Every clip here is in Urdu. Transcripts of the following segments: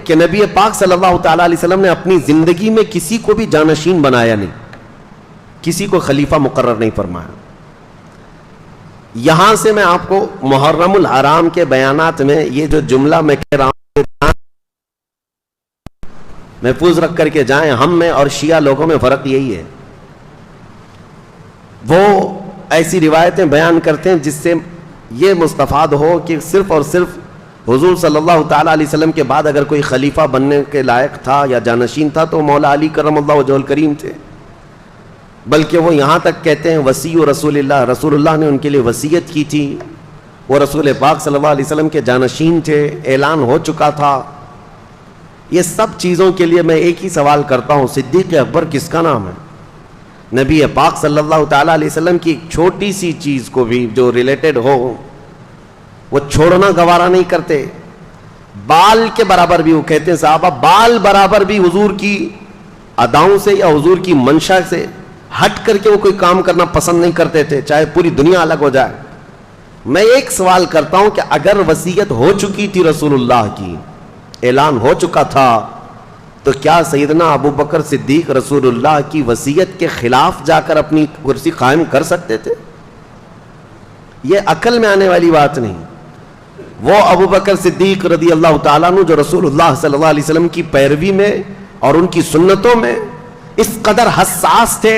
کہ نبی پاک صلی اللہ تعالیٰ علیہ وسلم نے اپنی زندگی میں کسی کو بھی جانشین بنایا نہیں، کسی کو خلیفہ مقرر نہیں فرمایا. یہاں سے میں آپ کو محرم الحرام کے بیانات میں یہ جو جملہ میں کہہ رہا ہوں محفوظ رکھ کر کے جائیں. ہم میں اور شیعہ لوگوں میں فرق یہی ہے، وہ ایسی روایتیں بیان کرتے ہیں جس سے یہ مستفاد ہو کہ صرف اور صرف حضور صلی اللہ تعالیٰ علیہ وسلم کے بعد اگر کوئی خلیفہ بننے کے لائق تھا یا جانشین تھا تو مولا علی کرم اللہ وجہہ الکریم تھے. بلکہ وہ یہاں تک کہتے ہیں وصی رسول اللہ، رسول اللہ نے ان کے لیے وصیت کی تھی، وہ رسول پاک صلی اللہ علیہ وسلم کے جانشین تھے، اعلان ہو چکا تھا. یہ سب چیزوں کے لیے میں ایک ہی سوال کرتا ہوں، صدیق اکبر کس کا نام ہے؟ نبی پاک صلی اللہ تعالیٰ علیہ وسلم کی ایک چھوٹی سی چیز کو بھی جو ریلیٹڈ ہو وہ چھوڑنا گوارا نہیں کرتے. بال کے برابر بھی، وہ کہتے ہیں صحابہ بال برابر بھی حضور کی اداؤں سے یا حضور کی منشا سے ہٹ کر کے وہ کوئی کام کرنا پسند نہیں کرتے تھے، چاہے پوری دنیا الگ ہو جائے. میں ایک سوال کرتا ہوں کہ اگر وصیت ہو چکی تھی رسول اللہ کی، اعلان ہو چکا تھا، تو کیا سیدنا ابو بکر صدیق رسول اللہ کی وصیت کے خلاف جا کر اپنی کرسی قائم کر سکتے تھے؟ یہ عقل میں آنے والی بات نہیں. وہ ابو بکر صدیق رضی اللہ تعالیٰ عنہ جو رسول اللہ صلی اللہ علیہ وسلم کی پیروی میں اور ان کی سنتوں میں اس قدر حساس تھے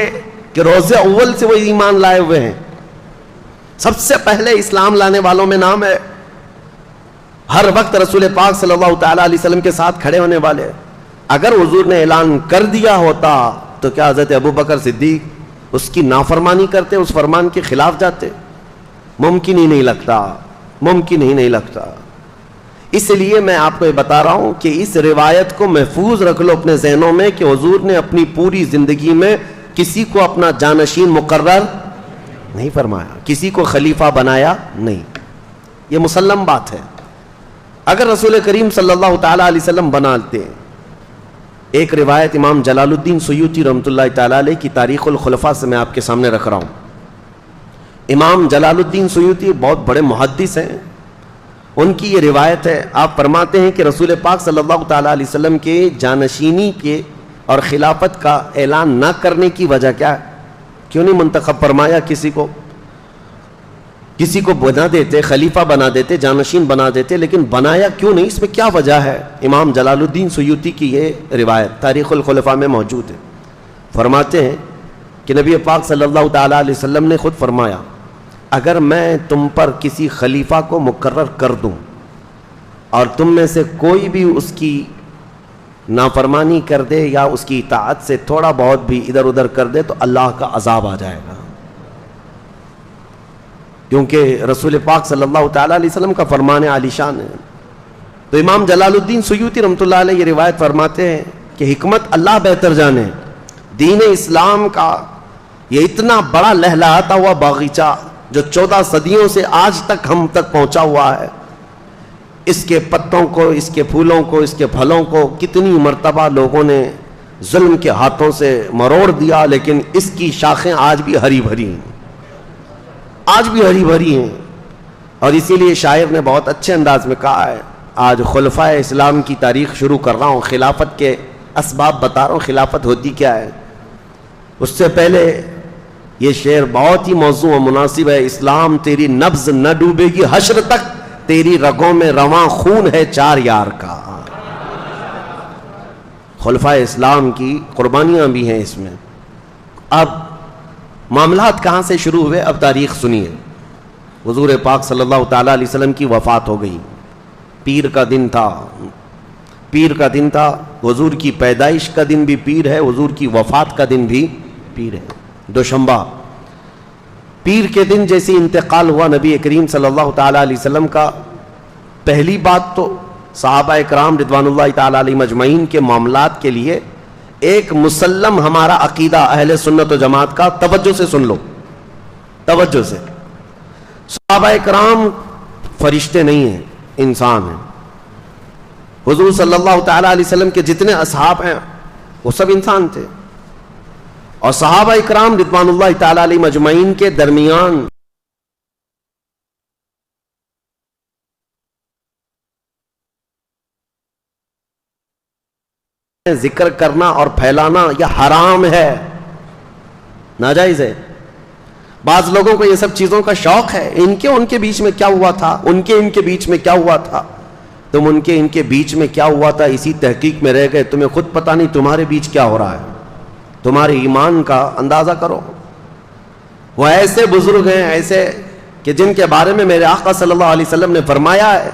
کہ روز اول سے وہ ایمان لائے ہوئے ہیں. سب سے پہلے اسلام لانے والوں میں نام ہے، ہر وقت رسول پاک صلی اللہ تعالیٰ علیہ وسلم کے ساتھ کھڑے ہونے والے. اگر حضور نے اعلان کر دیا ہوتا تو کیا حضرت ابو بکر صدیق اس کی نافرمانی کرتے، اس فرمان کے خلاف جاتے؟ ممکن ہی نہیں لگتا، ممکن ہی نہیں لگتا. اس لیے میں آپ کو یہ بتا رہا ہوں کہ اس روایت کو محفوظ رکھ لو اپنے ذہنوں میں کہ حضور نے اپنی پوری زندگی میں کسی کو اپنا جانشین مقرر نہیں فرمایا، کسی کو خلیفہ بنایا نہیں. یہ مسلم بات ہے. اگر رسول کریم صلی اللہ تعالیٰ علیہ وسلم بناتے، ایک روایت امام جلال الدین سیوطی رحمۃ اللہ تعالیٰ علیہ کی تاریخ الخلفاء سے میں آپ کے سامنے رکھ رہا ہوں. امام جلال الدین سیوطی بہت بڑے محدث ہیں، ان کی یہ روایت ہے. آپ فرماتے ہیں کہ رسول پاک صلی اللہ تعالیٰ علیہ وسلم کے جانشینی کے اور خلافت کا اعلان نہ کرنے کی وجہ کیا ہے؟ کیوں نہیں منتخب فرمایا کسی کو بنا دیتے، خلیفہ بنا دیتے، جانشین بنا دیتے، لیکن بنایا کیوں نہیں؟ اس میں کیا وجہ ہے؟ امام جلال الدین سیوطی کی یہ روایت تاریخ الخلفاء میں موجود ہے. فرماتے ہیں کہ نبی پاک صلی اللہ تعالیٰ علیہ وسلم نے خود فرمایا اگر میں تم پر کسی خلیفہ کو مقرر کر دوں اور تم میں سے کوئی بھی اس کی نافرمانی کر دے یا اس کی اطاعت سے تھوڑا بہت بھی ادھر ادھر کر دے تو اللہ کا عذاب آ جائے گا. کیونکہ رسول پاک صلی اللہ تعالیٰ علیہ وسلم کا فرمان عالی شان ہے. تو امام جلال الدین سیوطی رحمۃ اللہ علیہ یہ روایت فرماتے ہیں کہ حکمت اللہ بہتر جانے، دین اسلام کا یہ اتنا بڑا لہلہاتا ہوا باغیچہ جو 14 صدیوں سے آج تک ہم تک پہنچا ہوا ہے، اس کے پتوں کو، اس کے پھولوں کو، اس کے پھلوں کو کتنی مرتبہ لوگوں نے ظلم کے ہاتھوں سے مروڑ دیا، لیکن اس کی شاخیں آج بھی ہری بھری ہیں، آج بھی ہری بھری ہیں. اور اسی لیے شاعر نے بہت اچھے انداز میں کہا ہے، آج خلفائے اسلام کی تاریخ شروع کر رہا ہوں، خلافت کے اسباب بتا رہا ہوں، خلافت ہوتی کیا ہے. اس سے پہلے یہ شعر بہت ہی موزوں و مناسب ہے. اسلام تیری نبض نہ ڈوبے گی حشر تک، تیری رگوں میں رواں خون ہے 4 یار کا. خلفائے اسلام کی قربانیاں بھی ہیں اس میں. اب معاملات کہاں سے شروع ہوئے؟ اب تاریخ سنیے. حضور پاک صلی اللہ تعالیٰ علیہ وسلم کی وفات ہو گئی، پیر کا دن تھا، پیر کا دن تھا. حضور کی پیدائش کا دن بھی پیر ہے، حضور کی وفات کا دن بھی پیر ہے، دوشنبہ. پیر کے دن جیسے انتقال ہوا نبی کریم صلی اللہ تعالیٰ علیہ وسلم کا، پہلی بات تو صحابہ اکرام رضوان اللہ تعالیٰ علیہ مجمعین کے معاملات کے لیے ایک مسلم ہمارا عقیدہ اہل سنت و جماعت کا، توجہ سے سن لو، توجہ سے. صحابہ اکرام فرشتے نہیں ہیں، انسان ہیں. حضور صلی اللہ تعالیٰ علیہ وسلم کے جتنے اصحاب ہیں وہ سب انسان تھے، اور صحابہ اکرام رضوان اللہ تعالیٰ علیہ مجمعین کے درمیان ذکر کرنا اور پھیلانا یہ حرام ہے، ناجائز ہے۔ بعض لوگوں کو یہ سب چیزوں کا شوق ہے، ان کے بیچ میں کیا ہوا تھا، ان کے بیچ میں کیا ہوا تھا، تم ان کے بیچ میں کیا ہوا تھا اسی تحقیق میں رہ گئے، تمہیں خود پتہ نہیں تمہارے بیچ کیا ہو رہا ہے۔ تمہارے ایمان کا اندازہ کرو۔ وہ ایسے بزرگ ہیں ایسے کہ جن کے بارے میں میرے آقا صلی اللہ علیہ وسلم نے فرمایا ہے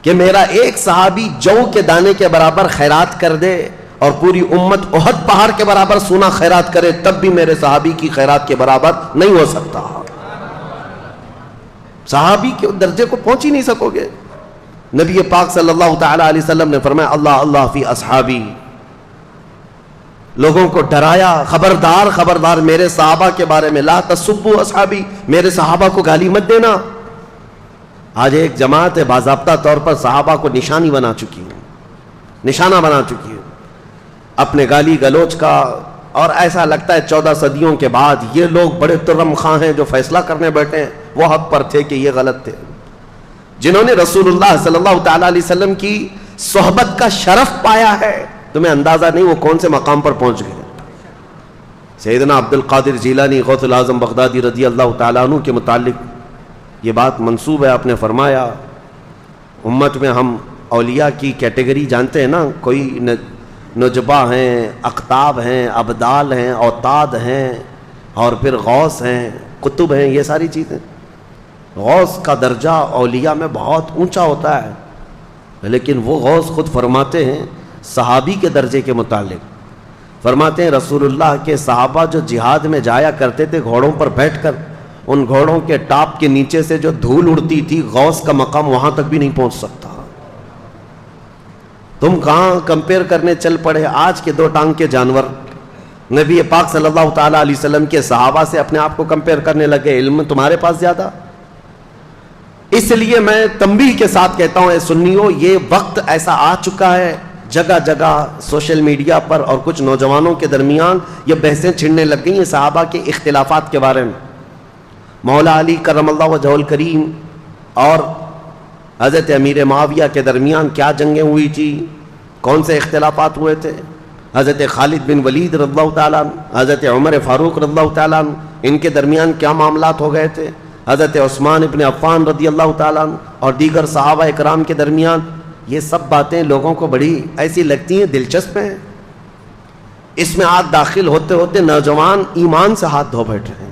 کہ میرا ایک صحابی جو کے دانے کے برابر خیرات کر دے اور پوری امت احد پہاڑ کے برابر سونا خیرات کرے تب بھی میرے صحابی کی خیرات کے برابر نہیں ہو سکتا۔ صحابی کے درجے کو پہنچ ہی نہیں سکو گے۔ نبی پاک صلی اللہ تعالی علیہ وسلم نے فرمایا اللہ اللہ فی اصحابی، لوگوں کو ڈرایا، خبردار خبردار میرے صحابہ کے بارے میں، لا تسبوا اصحابی، میرے صحابہ کو گالی مت دینا۔ آج ایک جماعت ہے باضابطہ طور پر صحابہ کو نشانی بنا چکی ہے، نشانہ بنا چکی ہے اپنے گالی گلوچ کا، اور ایسا لگتا ہے 14 صدیوں کے بعد یہ لوگ بڑے ترم خواں ہیں جو فیصلہ کرنے بیٹھے ہیں، وہ حق پر تھے کہ یہ غلط تھے۔ جنہوں نے رسول اللہ صلی اللہ تعالی علیہ وسلم کی صحبت کا شرف پایا ہے، تمہیں اندازہ نہیں وہ کون سے مقام پر پہنچ گئے۔ سیدنا عبد القادر جیلانی غوث العظم بغدادی رضی اللہ تعالیٰ عنہ کے متعلق یہ بات منسوب ہے، آپ نے فرمایا امت میں ہم اولیاء کی کیٹیگری جانتے ہیں نا، کوئی نجبہ ہیں، اقطاب ہیں، ابدال ہیں، اوتاد ہیں، اور پھر غوث ہیں، قطب ہیں، یہ ساری چیزیں۔ غوث کا درجہ اولیاء میں بہت اونچا ہوتا ہے، لیکن وہ غوث خود فرماتے ہیں صحابی کے درجے کے متعلق، فرماتے ہیں رسول اللہ کے صحابہ جو جہاد میں جایا کرتے تھے گھوڑوں پر بیٹھ کر، ان گھوڑوں کے ٹاپ کے نیچے سے جو دھول اڑتی تھی غوث کا مقام وہاں تک بھی نہیں پہنچ سکتا۔ تم کہاں کمپیئر کرنے چل پڑے آج کے 2 ٹانگ کے جانور، نبی پاک صلی اللہ تعالی علیہ وسلم کے صحابہ سے اپنے آپ کو کمپیئر کرنے لگے، علم تمہارے پاس زیادہ۔ اس لیے میں تنبیہ کے ساتھ کہتا ہوں اے سنیو، یہ وقت ایسا آ چکا ہے، جگہ جگہ سوشل میڈیا پر اور کچھ نوجوانوں کے درمیان یہ بحثیں چھڑنے لگ گئی ہیں صحابہ کے اختلافات کے بارے میں۔ مولا علی کرم اللہ وجہہ الکریم اور حضرت امیر معاویہ کے درمیان کیا جنگیں ہوئی تھی، کون سے اختلافات ہوئے تھے، حضرت خالد بن ولید رضی اللہ تعالیٰ عنہ، حضرت عمر فاروق رضی اللہ تعالیٰ عنہ، ان کے درمیان کیا معاملات ہو گئے تھے، حضرت عثمان ابن عفان رضی اللہ تعالیٰ عنہ اور دیگر صحابہ اکرام کے درمیان، یہ سب باتیں لوگوں کو بڑی ایسی لگتی ہیں دلچسپ ہیں۔ اس میں آج داخل ہوتے ہوتے نوجوان ایمان سے ہاتھ دھو بیٹھ رہے ہیں۔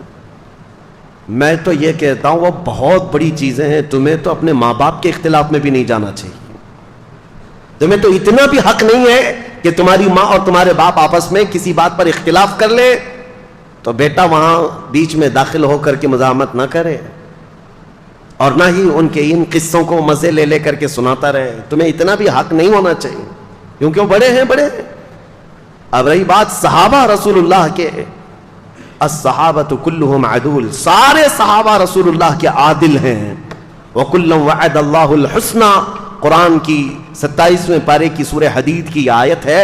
میں تو یہ کہتا ہوں وہ بہت بڑی چیزیں ہیں، تمہیں تو اپنے ماں باپ کے اختلاف میں بھی نہیں جانا چاہیے، تمہیں تو اتنا بھی حق نہیں ہے کہ تمہاری ماں اور تمہارے باپ آپس میں کسی بات پر اختلاف کر لے تو بیٹا وہاں بیچ میں داخل ہو کر کے مزاحمت نہ کرے، اور نہ ہی ان کے ان قصوں کو مزے لے کر کے سناتا رہے۔ تمہیں اتنا بھی حق نہیں ہونا چاہیے کیونکہ وہ بڑے ہیں۔ اب رہی بات صحابہ رسول اللہ کے، الصحابۃ کلہم عدول، سارے صحابہ رسول اللہ کے عادل ہیں۔ وَكُلًّا وَعَدَ اللَّهُ الْحُسْنَى، قرآن کی 27ویں پارے کی سورہ حدید کی آیت ہے،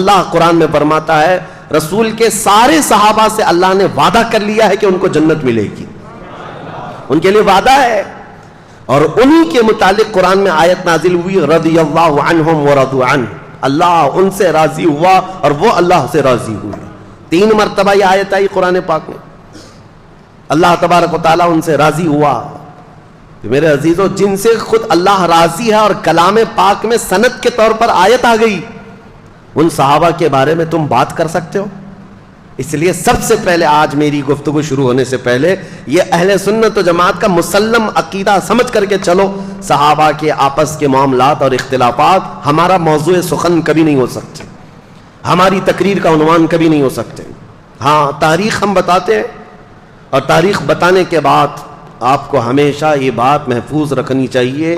اللہ قرآن میں فرماتا ہے رسول کے سارے صحابہ سے اللہ نے وعدہ کر لیا ہے کہ ان کو جنت ملے گی، ان کے لیے وعدہ ہے، اور انہی کے متعلق قرآن میں آیت نازل ہوئی رضی اللہ عنہم ورضوا عنہ، اللہ ان سے راضی ہوا اور وہ اللہ سے راضی ہوئے۔ 3 مرتبہ یہ آیت آئی قرآن پاک میں، اللہ تبارک و تعالیٰ ان سے راضی ہوا۔ میرے عزیزو، جن سے خود اللہ راضی ہے اور کلام پاک میں سند کے طور پر آیت آ گئی، ان صحابہ کے بارے میں تم بات کر سکتے ہو؟ اس لیے سب سے پہلے آج میری گفتگو شروع ہونے سے پہلے یہ اہل سنت و جماعت کا مسلم عقیدہ سمجھ کر کے چلو، صحابہ کے آپس کے معاملات اور اختلافات ہمارا موضوع سخن کبھی نہیں ہو سکتے، ہماری تقریر کا عنوان کبھی نہیں ہو سکتے۔ ہاں، تاریخ ہم بتاتے ہیں، اور تاریخ بتانے کے بعد آپ کو ہمیشہ یہ بات محفوظ رکھنی چاہیے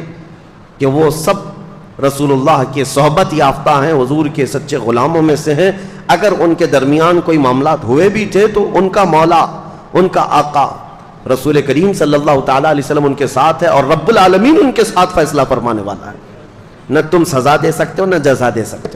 کہ وہ سب رسول اللہ کے صحبت یافتہ ہیں، حضور کے سچے غلاموں میں سے ہیں۔ اگر ان کے درمیان کوئی معاملات ہوئے بھی تھے تو ان کا مولا، ان کا آقا رسول کریم صلی اللہ تعالیٰ علیہ وسلم ان کے ساتھ ہے، اور رب العالمین ان کے ساتھ فیصلہ فرمانے والا ہے۔ نہ تم سزا دے سکتے ہو نہ جزا دے سکتے ہو۔